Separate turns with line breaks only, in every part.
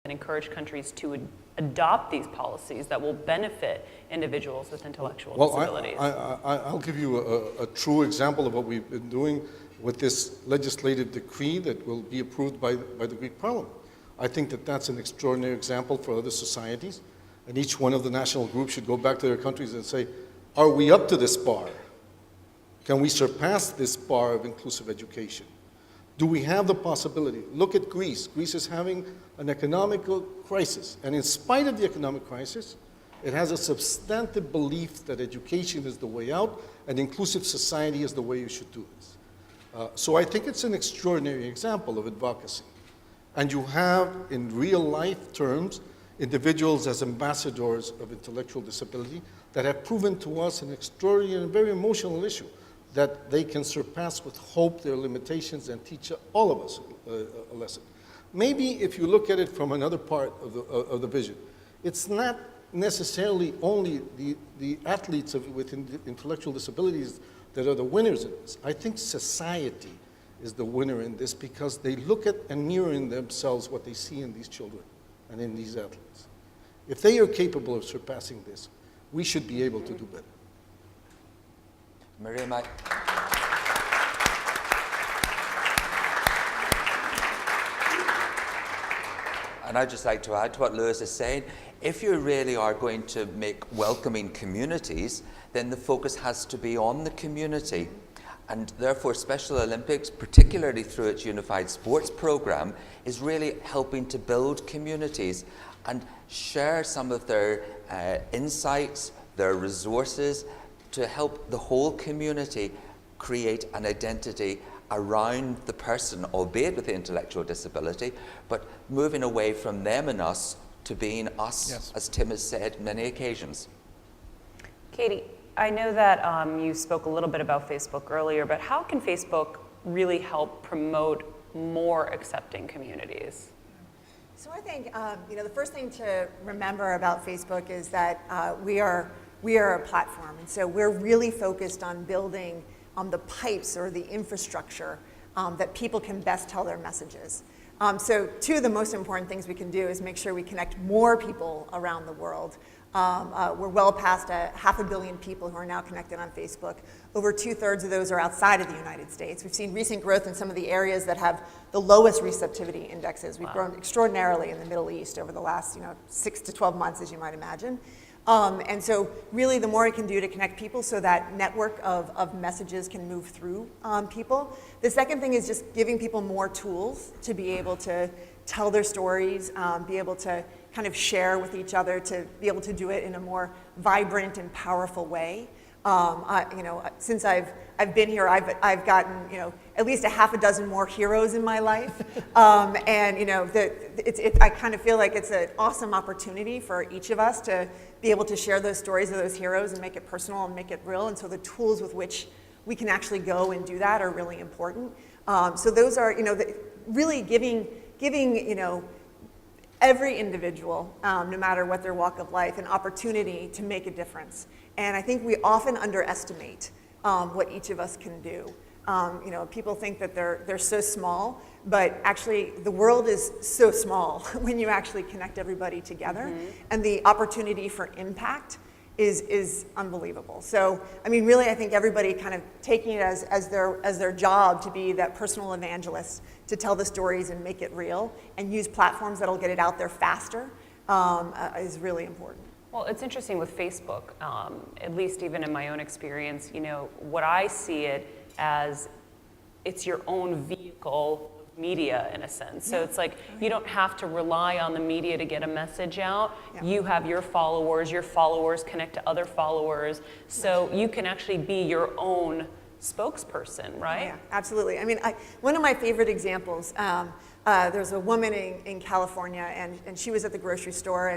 and encourage countries to adopt these policies that will benefit individuals with intellectual disabilities?
I'll give you a true example of what we've been doing with this legislative decree that will be approved by the Greek Parliament. I think that that's an extraordinary example for other societies, and each one of the national groups should go back to their countries and say, are we up to this bar? Can we surpass this bar of inclusive education? Do we have the possibility? Look at Greece. Greece is having an economical crisis, and in spite of the economic crisis, it has a substantive belief that education is the way out and inclusive society is the way you should do this. So I think it's an extraordinary example of advocacy. And you have, in real life terms, individuals as ambassadors of intellectual disability that have proven to us an extraordinary and very emotional issue that they can surpass with hope their limitations and teach all of us a lesson. Maybe if you look at it from another part of the vision, it's not necessarily only the athletes with intellectual disabilities that are the winners in this. I think society is the winner in this because they look at and mirror in themselves what they see in these children and in these athletes. If they are capable of surpassing this, we should be able to do better.
Maria, and I'd just like to add to what Lewis is saying. If you really are going to make welcoming communities, then the focus has to be on the community. And therefore, Special Olympics, particularly through its unified sports program, is really helping to build communities and share some of their insights, their resources, to help the whole community create an identity around the person, albeit with intellectual disability, but moving away from them and us to being us, yes, as Tim has said many occasions.
Katie, I know that you spoke a little bit about Facebook earlier, but how can Facebook really help promote more accepting communities?
So I think the first thing to remember about Facebook is that we are a platform, and so we're really focused on building the pipes or the infrastructure that people can best tell their messages. So two of the most important things we can do is make sure we connect more people around the world. We're well past 500 million people who are now connected on Facebook. Over 2/3 of those are outside of the United States. We've seen recent growth in some of the areas that have the lowest receptivity indexes. We've grown extraordinarily in the Middle East over the last 6 to 12 months, as you might imagine. And so really the more we can do to connect people so that network of messages can move through people. The second thing is just giving people more tools to be able to tell their stories, be able to kind of share with each other, to be able to do it in a more vibrant and powerful way. Since I've been here, I've gotten at least a half a dozen more heroes in my life, and I kind of feel like it's an awesome opportunity for each of us to be able to share those stories of those heroes and make it personal and make it real. And so the tools with which we can actually go and do that are really important. So those are really giving every individual, no matter what their walk of life, an opportunity to make a difference. And I think we often underestimate what each of us can do. People think that they're so small, but actually the world is so small when you actually connect everybody together. Mm-hmm. And the opportunity for impact is unbelievable. So, really, I think everybody kind of taking it as their job to be that personal evangelist, to tell the stories and make it real, and use platforms that'll get it out there faster is really important.
Well, it's interesting with Facebook, at least even in my own experience, what I see it as, it's your own vehicle media in a sense. So it's like you don't have to rely on the media to get a message out. Yeah. You have your followers connect to other followers. So you can actually be your own spokesperson, right?
Yeah, absolutely. One of my favorite examples, there's a woman in California, and she was at the grocery store,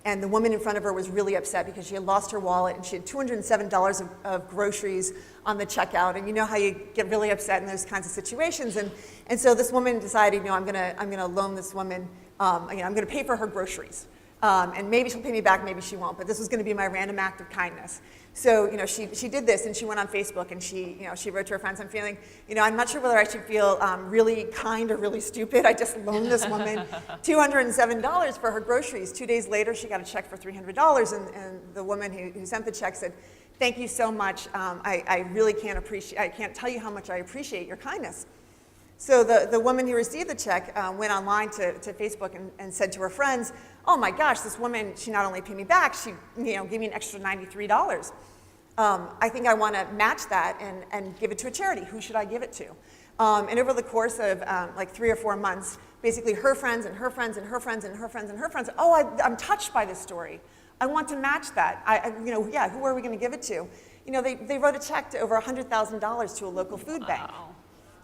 and the woman in front of her was really upset because she had lost her wallet and she had $207 of groceries on the checkout. And you know how you get really upset in those kinds of situations. And so this woman decided, I'm gonna loan this woman, I'm gonna pay for her groceries. And maybe she'll pay me back, maybe she won't, but this was going to be my random act of kindness. So, she did this, and she went on Facebook, and she wrote to her friends, I'm feeling, I'm not sure whether I should feel really kind or really stupid. I just loaned this woman $207 for her groceries. 2 days later, she got a check for $300, and the woman who sent the check said, thank you so much. I really I can't tell you how much I appreciate your kindness. So the woman who received the check went online to Facebook and said to her friends, oh my gosh, this woman, she not only paid me back, she gave me an extra $93. I think I want to match that and give it to a charity. Who should I give it to? And over the course of like 3 or 4 months, basically her friends and her friends and her friends and her friends and her friends, oh, I'm touched by this story. I want to match that. Yeah, who are we going to give it to? They wrote a check to over $100,000 to a local food bank.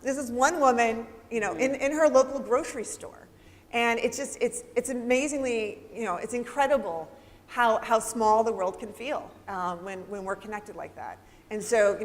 This is one woman, in her local grocery store. And it's amazingly, it's incredible how small the world can feel when we're connected like that. And so,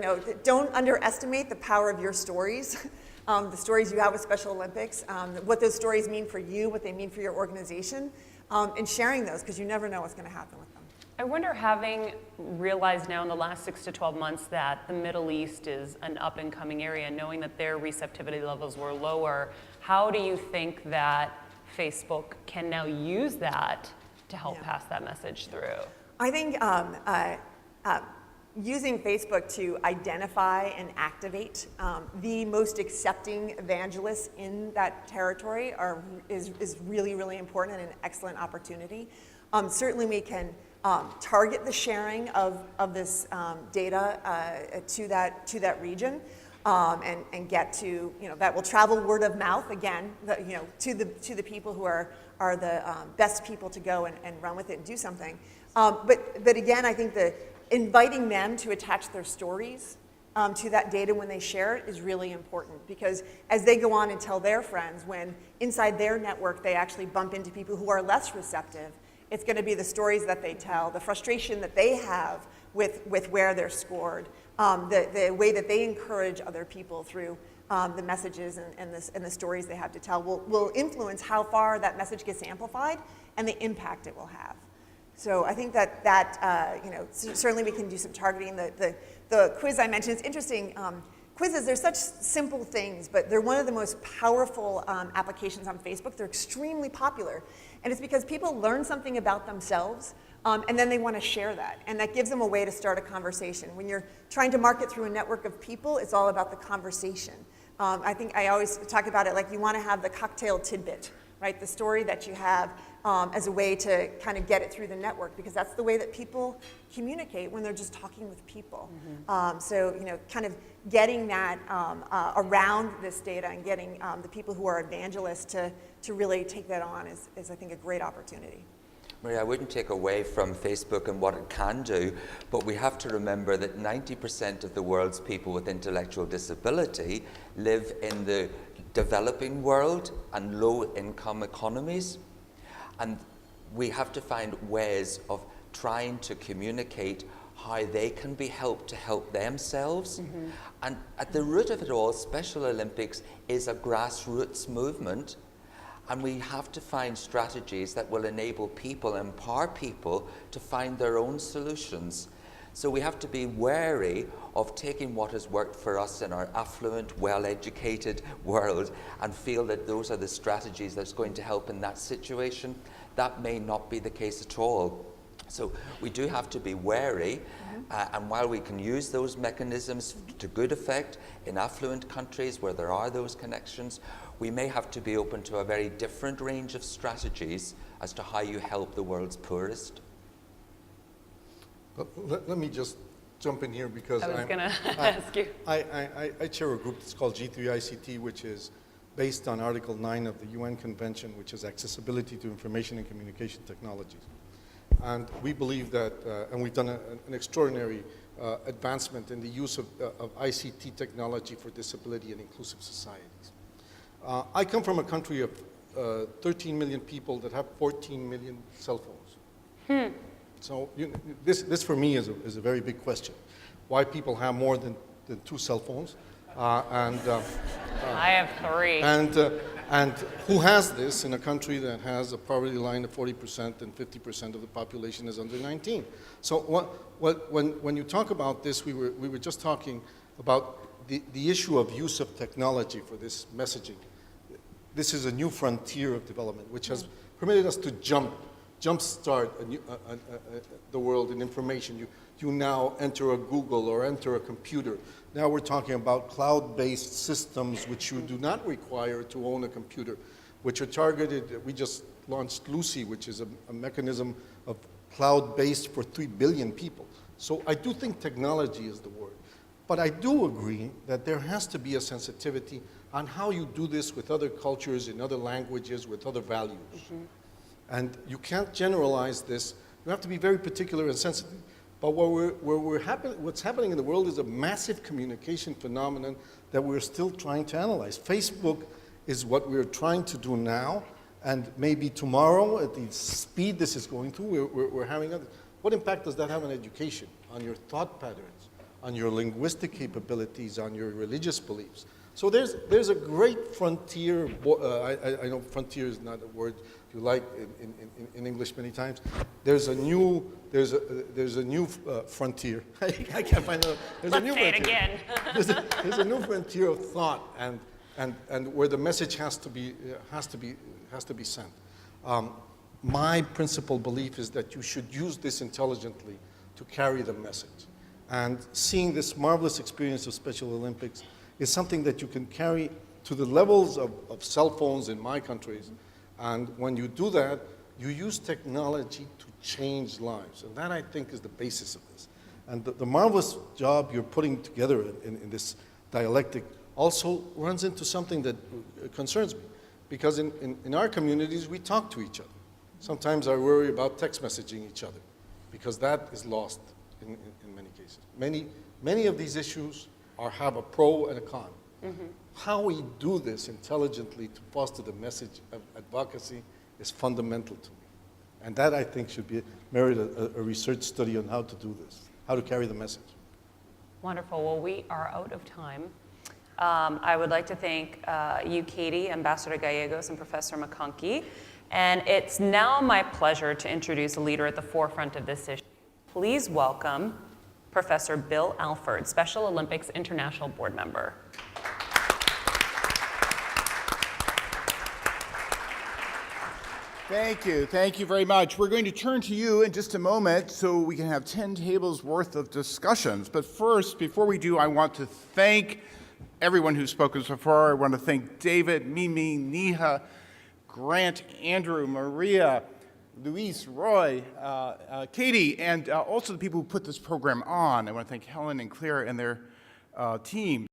don't underestimate the power of your stories, the stories you have with Special Olympics, what those stories mean for you, what they mean for your organization, and sharing those, because you never know what's going to happen with them.
I wonder, having realized now in the last 6 to 12 months that the Middle East is an up-and-coming area, knowing that their receptivity levels were lower, how do you think that Facebook can now use that to help pass that message through?
I think using Facebook to identify and activate the most accepting evangelists in that territory is really, really important and an excellent opportunity. Certainly we can target the sharing of this data to that region, and get to, that will travel word of mouth again, to the people who are the best people to go and run with it and do something. But again, I think inviting them to attach their stories to that data when they share it is really important, because as they go on and tell their friends, when inside their network they actually bump into people who are less receptive, it's going to be the stories that they tell, the frustration that they have with where they're scored, the way that they encourage other people through the messages and the stories they have to tell will influence how far that message gets amplified and the impact it will have. So I think that certainly we can do some targeting. The quiz I mentioned, it's interesting. Quizzes, they're such simple things, but they're one of the most powerful applications on Facebook. They're extremely popular. And it's because people learn something about themselves, and then they want to share that. And that gives them a way to start a conversation. When you're trying to market through a network of people, it's all about the conversation. I think I always talk about it like you want to have the cocktail tidbit, right? The story that you have as a way to kind of get it through the network, because that's the way that people communicate when they're just talking with people. Mm-hmm. So, kind of getting that around this data and getting the people who are evangelists to really take that on is I think, a great opportunity.
Maria, I wouldn't take away from Facebook and what it can do, but we have to remember that 90% of the world's people with intellectual disability live in the developing world and low-income economies. And we have to find ways of trying to communicate how they can be helped to help themselves. Mm-hmm. And at the root of it all, Special Olympics is a grassroots movement. And we have to find strategies that will enable people, empower people to find their own solutions. So we have to be wary of taking what has worked for us in our affluent, well-educated world and feel that those are the strategies that's going to help in that situation. That may not be the case at all. So we do have to be wary, and while we can use those mechanisms to good effect in affluent countries where there are those connections, we may have to be open to a very different range of strategies as to how you help the world's poorest.
Let me just jump in here, because
I was going to ask you.
I chair a group that's called G3ICT, which is based on Article 9 of the UN Convention, which is accessibility to information and communication technologies. And we believe that, and we've done an extraordinary advancement in the use of ICT technology for disability and inclusive societies. I come from a country of 13 million people that have 14 million cell phones. So this for me is a very big question. Why people have more than 2 cell phones.
I have 3.
And And who has this in a country that has a poverty line of 40% and 50% of the population is under 19? So when you talk about this, we were just talking about the issue of use of technology for this messaging. This is a new frontier of development, which has permitted us to jumpstart the world in information. You now enter a Google or enter a computer. Now we're talking about cloud-based systems which you do not require to own a computer, which are targeted. We just launched Lucy, which is a mechanism of cloud-based for 3 billion people. So I do think technology is the word. But I do agree that there has to be a sensitivity on how you do this with other cultures, in other languages, with other values. And you can't generalize this. You have to be very particular and sensitive. But what's happening in the world is a massive communication phenomenon that we're still trying to analyze. Facebook is what we're trying to do now, and maybe tomorrow, at the speed this is going through, we're having other. What impact does that have on education, on your thought patterns, on your linguistic capabilities, on your religious beliefs? So there's a great frontier. I know frontier is not a word you like in English many times. There's a new frontier. I can't find a. There's a new
Let's say it
frontier.
again.
There's a new frontier of thought, and where the message has to be sent. My principal belief is that you should use this intelligently to carry the message. And seeing this marvelous experience of Special Olympics is something that you can carry to the levels of cell phones in my countries. And when you do that, you use technology to change lives. And that, I think, is the basis of this. And the marvelous job you're putting together in this dialectic also runs into something that concerns me. Because in our communities, we talk to each other. Sometimes I worry about text messaging each other, because that is lost in many cases. Many of these issues have a pro and a con. How we do this intelligently to foster the message of advocacy is fundamental to me. And that, I think, should merit a research study on how to do this, how to carry the message.
Wonderful. Well, we are out of time. I would like to thank you, Katie, Ambassador Gallegos, and Professor McConkey. And it's now my pleasure to introduce a leader at the forefront of this issue. Please welcome Professor Bill Alford, Special Olympics International Board Member.
Thank you very much. We're going to turn to you in just a moment so we can have 10 tables worth of discussions. But first, before we do, I want to thank everyone who's spoken so far. I want to thank David, Mimi, Neha, Grant, Andrew, Maria, Luis, Roy, Katie, and also the people who put this program on. I want to thank Helen and Claire and their teams.